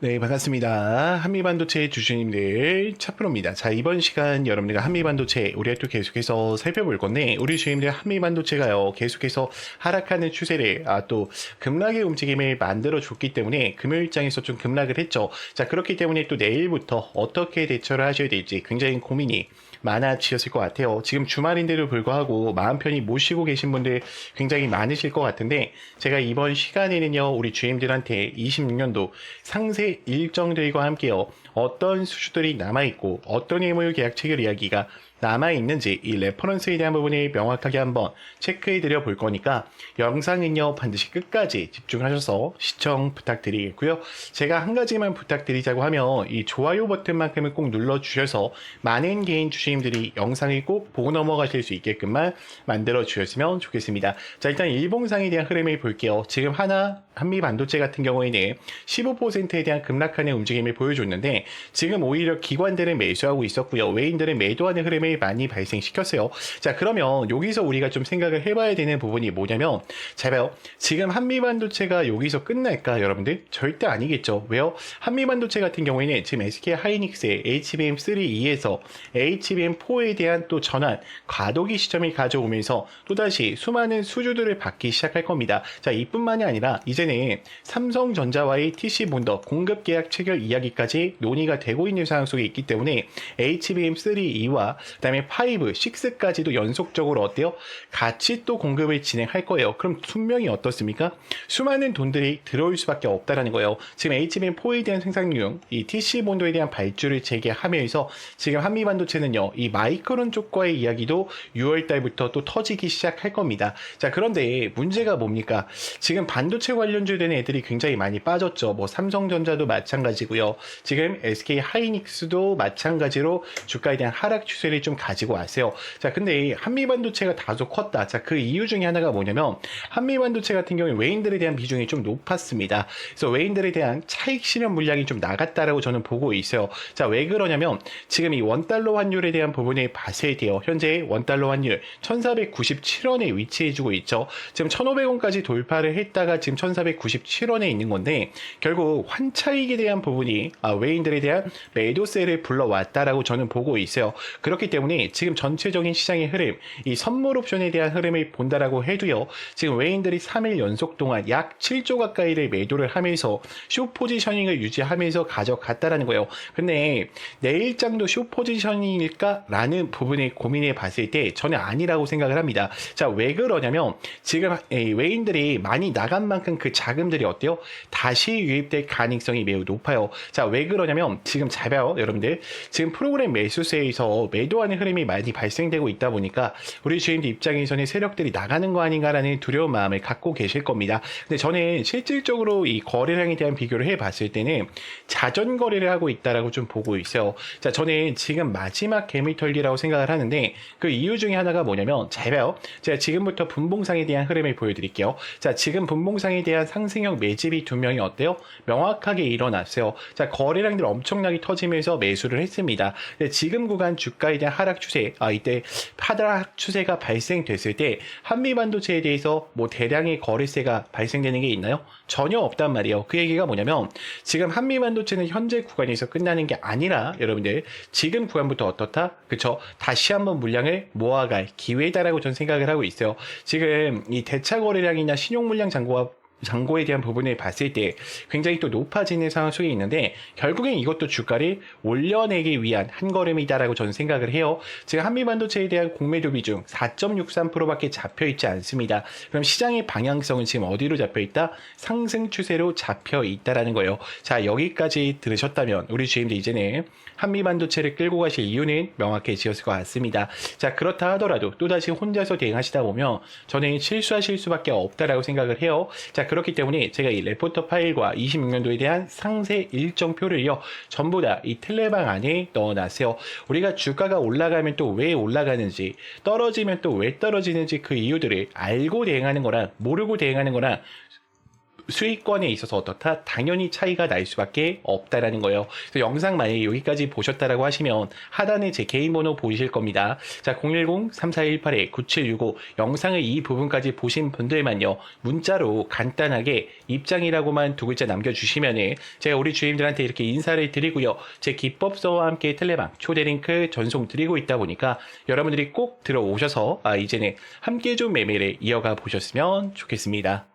네, 반갑습니다. 한미반도체 주주님들 차프로입니다. 자, 이번 시간 여러분들과 한미반도체 우리가 또 계속해서 살펴볼 건데, 우리 주주님들 한미반도체가요 계속해서 하락하는 추세를 또 급락의 움직임을 만들어 줬기 때문에 금요일장에서 좀 급락을 했죠. 자, 그렇기 때문에 또 내일부터 어떻게 대처를 하셔야 될지 굉장히 고민이 많아지셨을 것 같아요. 지금 주말인데도 불구하고 마음 편히 못 쉬고 계신 분들 굉장히 많으실 것 같은데, 제가 이번 시간에는요 우리 주임들한테 26년도 상세 일정들과 함께요 어떤 수주들이 남아있고 어떤 예물 계약 체결 이야기가 남아있는지 이 레퍼런스에 대한 부분을 명확하게 한번 체크해 드려 볼 거니까 영상은요 반드시 끝까지 집중하셔서 시청 부탁드리겠고요. 제가 한 가지만 부탁드리자고 하면 이 좋아요 버튼만큼은 꼭 눌러주셔서 많은 개인 주주님들이 영상을 꼭 보고 넘어가실 수 있게끔만 만들어 주셨으면 좋겠습니다. 자, 일단 일봉상에 대한 흐름을 볼게요. 지금 한미반도체 같은 경우에는 15%에 대한 급락하는 움직임을 보여줬는데, 지금 오히려 기관들은 매수하고 있었고요, 외인들은 매도하는 흐름을 많이 발생시켰어요. 자, 그러면 여기서 우리가 좀 생각을 해봐야 되는 부분이 뭐냐면, 잘 봐요. 지금 한미반도체가 여기서 끝날까 여러분들? 절대 아니겠죠. 왜요? 한미반도체 같은 경우에는 지금 SK 하이닉스의 HBM3E에서 HBM4에 대한 또 전환 과도기 시점이 가져오면서 또다시 수많은 수주들을 받기 시작할 겁니다. 자, 이뿐만이 아니라 이제는 삼성전자와의 TC 본더 공급 계약 체결 이야기까지 논의가 되고 있는 상황 속에 있기 때문에 HBM3E와 그다음에 5, 6까지도 연속적으로 어때요? 같이 또 공급을 진행할 거예요. 그럼 분명히 어떻습니까? 수많은 돈들이 들어올 수밖에 없다라는 거예요. 지금 HBM4에 대한 생산용, 이 TC 본도에 대한 발주를 재개하면서 지금 한미반도체는요, 이 마이크론 쪽과의 이야기도 6월 달부터 또 터지기 시작할 겁니다. 자, 그런데 문제가 뭡니까? 지금 반도체 관련주 되는 애들이 굉장히 많이 빠졌죠. 뭐 삼성전자도 마찬가지고요. 지금 SK 하이닉스도 마찬가지로 주가에 대한 하락 추세를 좀 가지고 왔어요. 자, 근데 한미반도체가 다소 컸다. 자, 그 이유 중에 하나가 뭐냐면, 한미반도체 같은 경우에 외인들에 대한 비중이 좀 높았습니다. 그래서 외인들에 대한 차익 실현 물량이 좀 나갔다라고 저는 보고 있어요. 자, 왜 그러냐면 지금 이 원달러 환율에 대한 부분을 봤을 때요, 현재 원달러 환율 1497원에 위치해주고 있죠. 지금 1500원까지 돌파를 했다가 지금 1497원에 있는 건데, 결국 환차익에 대한 부분이 외인들에 대한 매도세를 불러왔다라고 저는 보고 있어요. 그렇기 때문에 지금 전체적인 시장의 흐름, 이 선물 옵션에 대한 흐름을 본다라고 해도요, 지금 외인들이 3일 연속 동안 약 7조 가까이를 매도를 하면서 쇼 포지셔닝을 유지하면서 가져갔다라는 거예요. 근데 내일장도 쇼 포지셔닝일까? 라는 부분을 고민해 봤을 때 저는 아니라고 생각을 합니다. 자, 왜 그러냐면 지금 외인들이 많이 나간 만큼 그 자금들이 어때요? 다시 유입될 가능성이 매우 높아요. 자, 왜 그러냐면 지금 잘 봐요, 여러분들. 지금 프로그램 매수세에서 매도하는 흐름이 많이 발생되고 있다 보니까 우리 주임들 입장에서는 세력들이 나가는 거 아닌가라는 두려운 마음을 갖고 계실 겁니다. 근데 저는 실질적으로 이 거래량에 대한 비교를 해봤을 때는 자전 거래를 하고 있다라고 좀 보고 있어요. 자, 저는 지금 마지막 개미털기라고 생각을 하는데, 그 이유 중에 하나가 뭐냐면, 잘 봐요. 제가 지금부터 분봉상에 대한 흐름을 보여드릴게요. 자, 지금 분봉상에 대한 상승형 매집이 두 명이 어때요? 명확하게 일어났어요. 자, 거래량들 엄청나게 터지면서 매수를 했습니다. 근데 지금 구간 주가에 대한 하락 추세, 이때 하락 추세가 발생됐을 때 한미반도체에 대해서 뭐 대량의 거래세가 발생되는 게 있나요? 전혀 없단 말이에요. 그 얘기가 뭐냐면, 지금 한미반도체는 현재 구간에서 끝나는 게 아니라 여러분들 지금 구간부터 어떻다? 그쵸? 다시 한번 물량을 모아갈 기회다라고 저는 생각을 하고 있어요. 지금 이 대차 거래량이나 신용 물량 잔고에 대한 부분을 봤을 때 굉장히 또 높아지는 상황 속에 있는데, 결국엔 이것도 주가를 올려내기 위한 한 걸음이다라고 저는 생각을 해요. 지금 한미반도체에 대한 공매도 비중 4.63%밖에 잡혀있지 않습니다. 그럼 시장의 방향성은 지금 어디로 잡혀있다? 상승 추세로 잡혀있다라는 거예요. 자, 여기까지 들으셨다면 우리 주임들 이제는 한미반도체를 끌고 가실 이유는 명확해지셨을 것 같습니다. 자, 그렇다 하더라도 또다시 혼자서 대응하시다 보면 저는 실수하실 수밖에 없다라고 생각을 해요. 자, 그렇기 때문에 제가 이 레포터 파일과 26년도에 대한 상세 일정표를요 전부 다 이 텔레방 안에 넣어놨어요. 우리가 주가가 올라가면 또 왜 올라가는지, 떨어지면 또 왜 떨어지는지 그 이유들을 알고 대응하는 거랑 모르고 대응하는 거랑 수익권에 있어서 어떻다? 당연히 차이가 날 수밖에 없다라는 거예요. 그래서 영상 만약에 여기까지 보셨다라고 하시면 하단에 제 개인 번호 보이실 겁니다. 자, 010-3418-9765 영상의 이 부분까지 보신 분들만요. 문자로 간단하게 입장이라고만 두 글자 남겨주시면은 제가 우리 주임들한테 이렇게 인사를 드리고요. 제 기법서와 함께 텔레방 초대 링크 전송 드리고 있다 보니까 여러분들이 꼭 들어오셔서 이제는 함께 좀 매매를 이어가 보셨으면 좋겠습니다.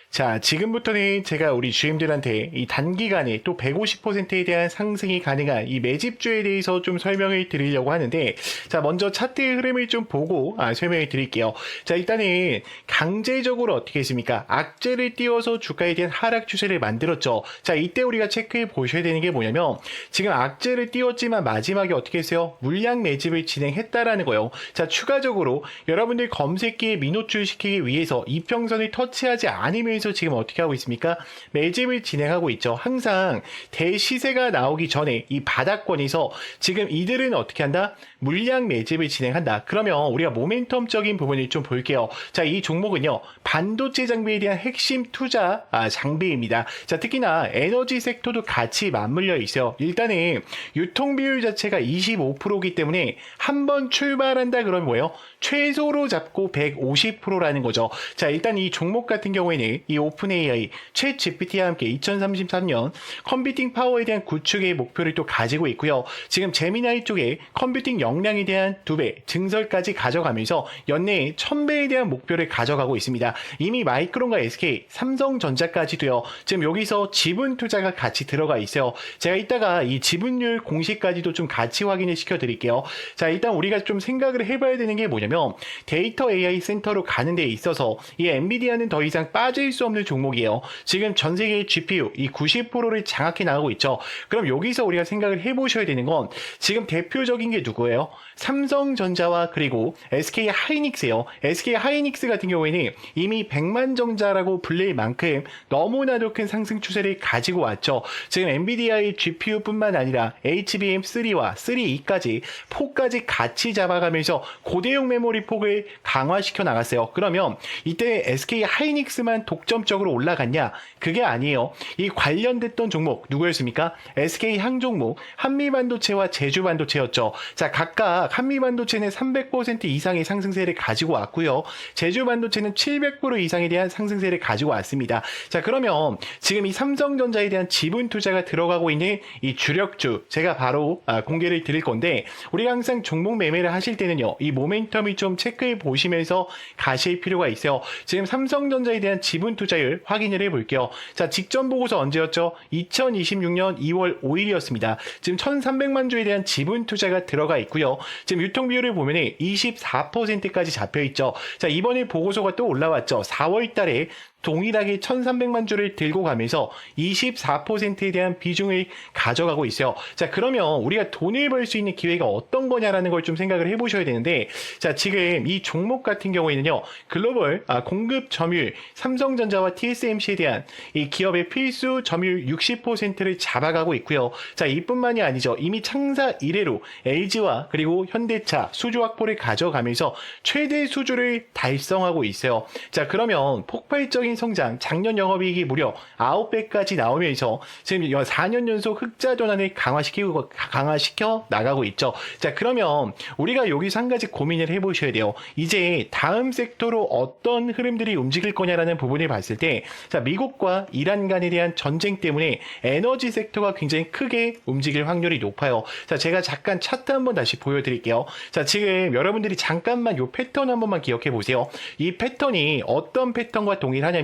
자, 지금부터는 제가 우리 주임들한테 이 단기간에 또 150%에 대한 상승이 가능한 이 매집주에 대해서 좀 설명을 드리려고 하는데, 자, 먼저 차트의 흐름을 좀 보고 설명을 드릴게요. 자, 일단은 강제적으로 어떻게 했습니까? 악재를 띄워서 주가에 대한 하락 추세를 만들었죠. 자, 이때 우리가 체크해 보셔야 되는 게 뭐냐면, 지금 악재를 띄웠지만 마지막에 어떻게 했어요? 물량 매집을 진행했다라는 거예요. 자, 추가적으로 여러분들 검색기에 민호출 시키기 위해서 이평선을 터치하지 않으면 지금 어떻게 하고 있습니까? 매집을 진행하고 있죠. 항상 대시세가 나오기 전에 이 바닥권에서 지금 이들은 어떻게 한다? 물량 매집을 진행한다. 그러면 우리가 모멘텀적인 부분을 좀 볼게요. 자, 이 종목은요, 반도체 장비에 대한 핵심 투자 장비입니다. 자, 특히나 에너지 섹터도 같이 맞물려 있어요. 일단은 유통 비율 자체가 25%이기 때문에 한번 출발한다 그러면 뭐예요? 최소로 잡고 150%라는 거죠. 자, 일단 이 종목 같은 경우에는 이 오픈 AI, 챗 GPT와 함께 2033년 컴퓨팅 파워에 대한 구축의 목표를 또 가지고 있고요. 지금 제미나이 쪽에 컴퓨팅 역량에 대한 2배 증설까지 가져가면서 연내에 1000배에 대한 목표를 가져가고 있습니다. 이미 마이크론과 SK, 삼성전자까지도요. 지금 여기서 지분 투자가 같이 들어가 있어요. 제가 이따가 이 지분율 공시까지도 좀 같이 확인을 시켜드릴게요. 자, 일단 우리가 좀 생각을 해봐야 되는 게 뭐냐면 데이터 AI 센터로 가는 데 있어서 이 엔비디아는 더 이상 빠질 수 없는 종목이에요. 지금 전 세계의 GPU 이 90%를 장악해 나가고 있죠. 그럼 여기서 우리가 생각을 해보셔야 되는 건 지금 대표적인 게 누구예요? 삼성전자와 그리고 SK 하이닉스예요. SK 하이닉스 같은 경우에는 이미 100만 정자라고 불릴 만큼 너무나도 큰 상승 추세를 가지고 왔죠. 지금 엔비디아의 GPU뿐만 아니라 HBM3와 3E까지 폭까지 같이 잡아가면서 고대용 메모리 폭을 강화시켜 나갔어요. 그러면 이때 SK 하이닉스만 독점적으로 올라갔냐? 그게 아니에요. 이 관련됐던 종목 누구였습니까? SK 항종목 한미반도체와 제주반도체였죠. 자, 각각 한미반도체는 300% 이상의 상승세를 가지고 왔고요. 제주반도체는 700% 이상에 대한 상승세를 가지고 왔습니다. 자, 그러면 지금 이 삼성전자에 대한 지분 투자가 들어가고 있는 이 주력주 제가 바로 공개를 드릴 건데, 우리가 항상 종목 매매를 하실 때는요, 이 모멘텀을 좀 체크해 보시면서 가실 필요가 있어요. 지금 삼성전자에 대한 지분 투자율 확인을 해 볼게요. 자, 직전 보고서 언제였죠? 2026년 2월 5일이었습니다. 지금 1300만 주에 대한 지분 투자가 들어가 있고요. 지금 유통 비율을 보면 24%까지 잡혀 있죠. 자, 이번에 보고서가 또 올라왔죠. 4월 달에 동일하게 1300만 주를 들고 가면서 24%에 대한 비중을 가져가고 있어요. 자, 그러면 우리가 돈을 벌 수 있는 기회가 어떤 거냐라는 걸 좀 생각을 해보셔야 되는데, 자, 지금 이 종목 같은 경우에는요, 글로벌 공급 점유율, 삼성전자와 TSMC에 대한 이 기업의 필수 점유율 60%를 잡아가고 있고요. 자, 이뿐만이 아니죠. 이미 창사 이래로 LG와 그리고 현대차 수주 확보를 가져가면서 최대 수주를 달성하고 있어요. 자, 그러면 폭발적인 성장, 작년 영업이익이 무려 9배까지 나오면서 지금 4년 연속 흑자 전환을 강화시켜 나가고 있죠. 자, 그러면 우리가 여기서 한 가지 고민을 해보셔야 돼요. 이제 다음 섹터로 어떤 흐름들이 움직일 거냐라는 부분을 봤을 때, 자, 미국과 이란 간에 대한 전쟁 때문에 에너지 섹터가 굉장히 크게 움직일 확률이 높아요. 자, 제가 잠깐 차트 한번 다시 보여드릴게요. 자, 지금 여러분들이 잠깐만 이 패턴 한 번만 기억해 보세요. 이 패턴이 어떤 패턴과 동일하냐면,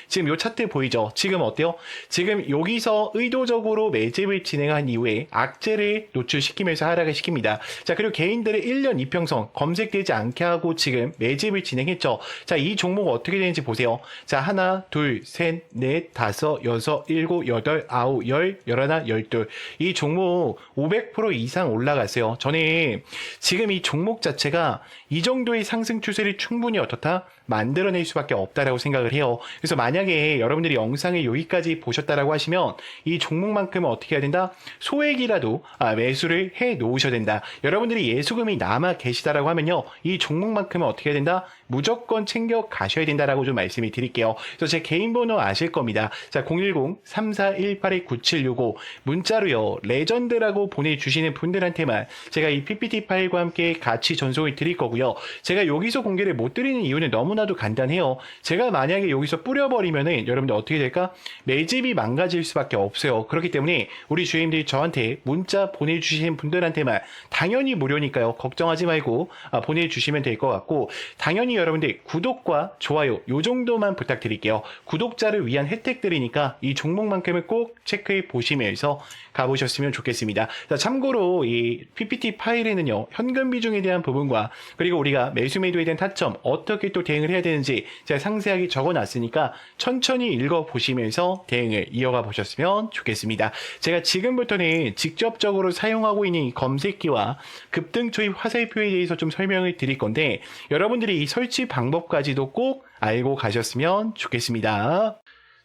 지금 이 차트 보이죠? 지금 어때요? 지금 여기서 의도적으로 매집을 진행한 이후에 악재를 노출시키면서 하락을 시킵니다. 자, 그리고 개인들의 1년 이평선 검색되지 않게 하고 지금 매집을 진행했죠. 자, 이 종목 어떻게 되는지 보세요. 자, 하나, 둘, 셋, 넷, 다섯, 여섯, 일곱, 여덟, 아홉, 열, 열하나, 열둘. 이 종목 500% 이상 올라갔어요. 저는 지금 이 종목 자체가 이 정도의 상승 추세를 충분히 어떻다? 만들어낼 수밖에 없다라고 생각을 해요. 그래서 만약에 여러분들이 영상을 여기까지 보셨다라고 하시면 이 종목만큼은 어떻게 해야 된다? 소액이라도 매수를 해 놓으셔야 된다. 여러분들이 예수금이 남아 계시다라고 하면요, 이 종목만큼은 어떻게 해야 된다? 무조건 챙겨 가셔야 된다라고 좀 말씀을 드릴게요. 그래서 제 개인 번호 아실 겁니다. 자, 010-3418-9765 문자로요. 레전드라고 보내주시는 분들한테만 제가 이 PPT 파일과 함께 같이 전송을 드릴 거고요. 제가 여기서 공개를 못 드리는 이유는 너무나도 간단해요. 제가 만약에 여기서 뿌려버리면은 여러분들 어떻게 될까? 매집이 망가질 수밖에 없어요. 그렇기 때문에 우리 주임들이 저한테 문자 보내주시는 분들한테만 당연히 무료니까요. 걱정하지 말고 보내주시면 될 것 같고, 당연히 여러분들 구독과 좋아요 요 정도만 부탁드릴게요. 구독자를 위한 혜택들이니까 이 종목만큼은 꼭 체크해 보시면서 가보셨으면 좋겠습니다. 자, 참고로 이 PPT 파일에는요, 현금 비중에 대한 부분과 그리고 우리가 매수 매도에 대한 타점 어떻게 또 대응을 해야 되는지 제가 상세하게 적어놨으니까 천천히 읽어보시면서 대응을 이어가 보셨으면 좋겠습니다. 제가 지금부터는 직접적으로 사용하고 있는 이 검색기와 급등 초입 화살표에 대해서 좀 설명을 드릴 건데, 여러분들이 이 설치 방법까지도 꼭 알고 가셨으면 좋겠습니다.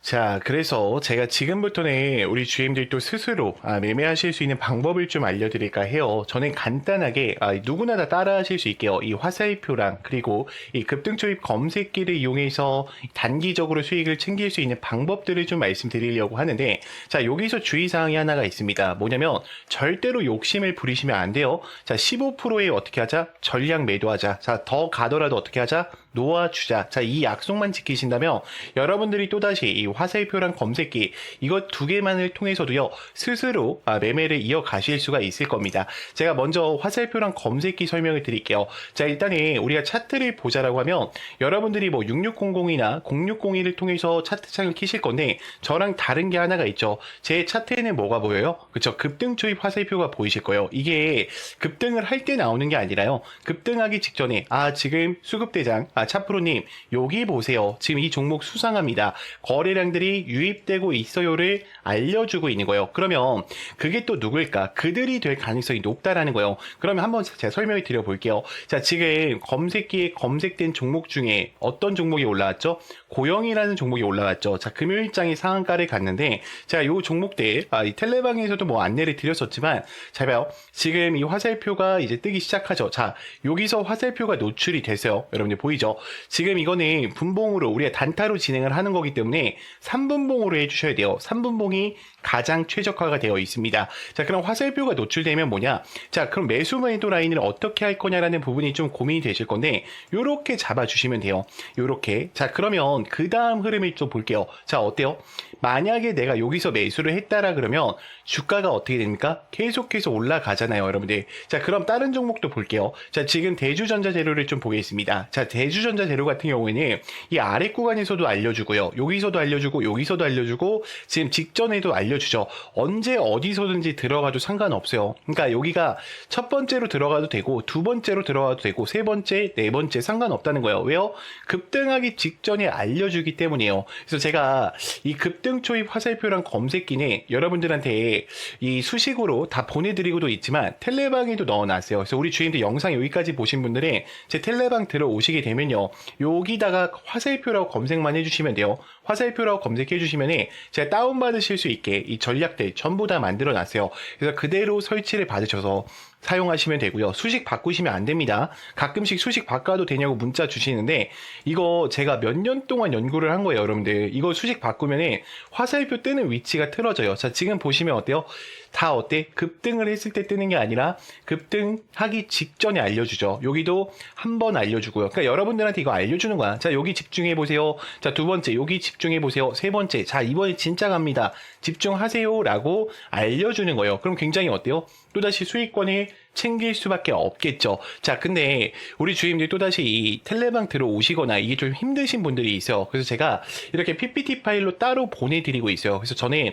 자, 그래서 제가 지금부터는 우리 GM들도 스스로 매매하실 수 있는 방법을 좀 알려드릴까 해요. 저는 간단하게 누구나 다 따라 하실 수 있게요. 이 화살표랑 그리고 이 급등초입 검색기를 이용해서 단기적으로 수익을 챙길 수 있는 방법들을 좀 말씀드리려고 하는데, 자, 여기서 주의사항이 하나가 있습니다. 뭐냐면 절대로 욕심을 부리시면 안 돼요. 자, 15%에 어떻게 하자? 전량 매도하자. 자, 더 가더라도 어떻게 하자? 놓아주자. 자, 이 약속만 지키신다면 여러분들이 또다시 이 화살표랑 검색기 이것 두 개만을 통해서도요, 스스로 매매를 이어가실 수가 있을 겁니다. 제가 먼저 화살표랑 검색기 설명을 드릴게요. 자, 일단은 우리가 차트를 보자라고 하면 여러분들이 뭐 6600이나 0601을 통해서 차트창을 키실 건데, 저랑 다른 게 하나가 있죠. 제 차트에는 뭐가 보여요? 그쵸, 급등 초입 화살표가 보이실 거예요. 이게 급등을 할 때 나오는 게 아니라요, 급등하기 직전에 지금 수급대장 차프로님 여기 보세요. 지금 이 종목 수상합니다. 거래량들이 유입되고 있어요를 알려주고 있는 거예요. 그러면 그게 또 누굴까? 그들이 될 가능성이 높다라는 거예요. 그러면 한번 제가 설명을 드려볼게요. 자, 지금 검색기에 검색된 종목 중에 어떤 종목이 올라왔죠? 고영이라는 종목이 올라왔죠. 자, 금요일장에 상한가를 갔는데, 자, 요 종목들 이 텔레방에서도 뭐 안내를 드렸었지만, 잘 봐요. 지금 이 화살표가 이제 뜨기 시작하죠. 자, 여기서 화살표가 노출이 됐어요. 여러분들 보이죠? 지금 이거는 분봉으로 우리가 단타로 진행을 하는 거기 때문에 3분봉으로 해주셔야 돼요. 3분봉이 가장 최적화가 되어 있습니다. 자, 그럼 화살표가 노출되면 뭐냐? 자, 그럼 매수 매도 라인을 어떻게 할 거냐라는 부분이 좀 고민이 되실 건데, 요렇게 잡아주시면 돼요. 요렇게. 자, 그러면 그 다음 흐름을 좀 볼게요. 자, 어때요? 만약에 내가 여기서 매수를 했다라 그러면 주가가 어떻게 됩니까? 계속해서 올라가잖아요, 여러분들. 자, 그럼 다른 종목도 볼게요. 자, 지금 대주전자재료를 좀 보겠습니다. 자, 대주전자재료 같은 경우에는 이 아래 구간에서도 알려주고요, 여기서도 알려주고, 여기서도 알려주고, 지금 직전에도 알려주죠. 언제 어디서든지 들어가도 상관없어요. 그러니까 여기가 첫 번째로 들어가도 되고, 두 번째로 들어가도 되고, 세 번째, 네 번째 상관없다는 거예요. 왜요? 급등하기 직전에 알려주기 때문이에요. 그래서 제가 이 급등 초입 화살표랑 검색기는 여러분들한테 이 수식으로 다 보내드리고도 있지만 텔레방에도 넣어놨어요. 그래서 우리 주인들 영상 여기까지 보신 분들은 제 텔레방 들어오시게 되면요, 여기다가 화살표라고 검색만 해주시면 돼요. 화살표라고 검색해 주시면 제가 다운받으실 수 있게 이 전략들 전부 다 만들어 놨어요. 그래서 그대로 설치를 받으셔서 사용하시면 되고요. 수식 바꾸시면 안 됩니다. 가끔씩 수식 바꿔도 되냐고 문자 주시는데, 이거 제가 몇 년 동안 연구를 한 거예요, 여러분들. 이거 수식 바꾸면 화살표 뜨는 위치가 틀어져요. 자, 지금 보시면 어때요? 다 어때? 급등을 했을 때 뜨는 게 아니라 급등하기 직전에 알려주죠. 여기도 한 번 알려주고요. 그러니까 여러분들한테 이거 알려주는 거야. 자, 여기 집중해 보세요. 자, 두 번째 여기 집중해 보세요. 세 번째, 자, 이번에 진짜 갑니다. 집중하세요 라고 알려주는 거예요. 그럼 굉장히 어때요? 또다시 수익권을 챙길 수밖에 없겠죠. 자, 근데 우리 주임들 또다시 이 텔레방 들어오시거나 이게 좀 힘드신 분들이 있어요. 그래서 제가 이렇게 PPT 파일로 따로 보내드리고 있어요. 그래서 저는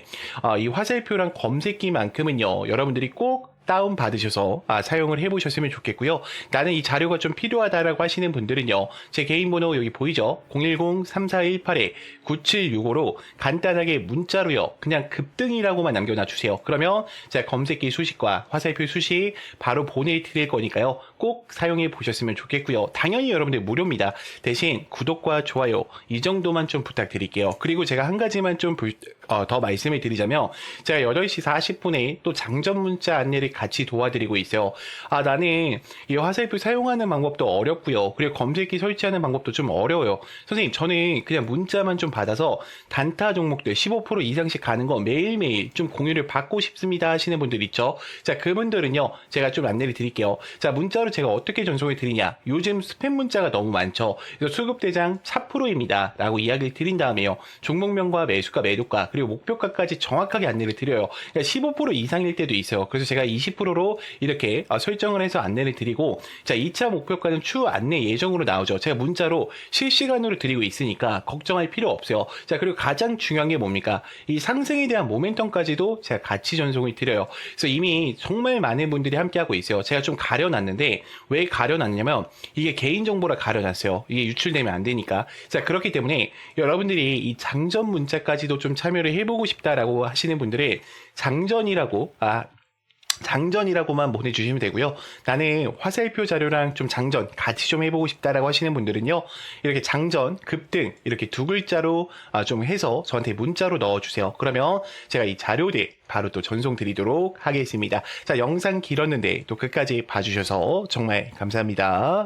이 화살표랑 검색기만큼은요, 여러분들이 꼭 다운 받으셔서 사용을 해보셨으면 좋겠고요. 나는 이 자료가 좀 필요하다라고 하시는 분들은요, 제 개인 번호 여기 보이죠? 010-3418-9765로 간단하게 문자로요, 그냥 급등이라고만 남겨놔 주세요. 그러면 제가 검색기 수식과 화살표 수식 바로 보내드릴 거니까요, 꼭 사용해 보셨으면 좋겠고요. 당연히 여러분들 무료입니다. 대신 구독과 좋아요 이 정도만 좀 부탁드릴게요. 그리고 제가 한 가지만 좀 더 말씀을 드리자면 제가 8시 40분에 또 장전 문자 안내를 같이 도와드리고 있어요. 나는 이 화살표 사용하는 방법도 어렵고요. 그리고 검색기 설치하는 방법도 좀 어려워요. 선생님, 저는 그냥 문자만 좀 받아서 단타 종목들 15% 이상씩 가는 거 매일매일 좀 공유를 받고 싶습니다 하시는 분들 있죠. 자, 그분들은요, 제가 좀 안내를 드릴게요. 자, 문자로 제가 어떻게 전송을 드리냐. 요즘 스팸 문자가 너무 많죠. 그래서 수급대장 4%입니다 라고 이야기를 드린 다음에요. 종목명과 매수가, 매도가, 그리고 목표가까지 정확하게 안내를 드려요. 그러니까 15% 이상일 때도 있어요. 그래서 제가 20%로 이렇게 설정을 해서 안내를 드리고, 자, 2차 목표가는 추후 안내 예정으로 나오죠. 제가 문자로 실시간으로 드리고 있으니까 걱정할 필요 없어요. 자, 그리고 가장 중요한 게 뭡니까? 이 상승에 대한 모멘텀까지도 제가 같이 전송을 드려요. 그래서 이미 정말 많은 분들이 함께하고 있어요. 제가 좀 가려놨는데, 왜 가려놨냐면 이게 개인정보라 가려놨어요. 이게 유출되면 안 되니까. 자, 그렇기 때문에 여러분들이 이 장전 문자까지도 좀 참여를 해보고 싶다라고 하시는 분들은 장전이라고만 보내주시면 되고요. 나는 화살표 자료랑 좀 장전 같이 좀 해보고 싶다라고 하시는 분들은요, 이렇게 장전, 급등 이렇게 두 글자로 좀 해서 저한테 문자로 넣어주세요. 그러면 제가 이 자료들 바로 또 전송 드리도록 하겠습니다. 자, 영상 길었는데 또 끝까지 봐주셔서 정말 감사합니다.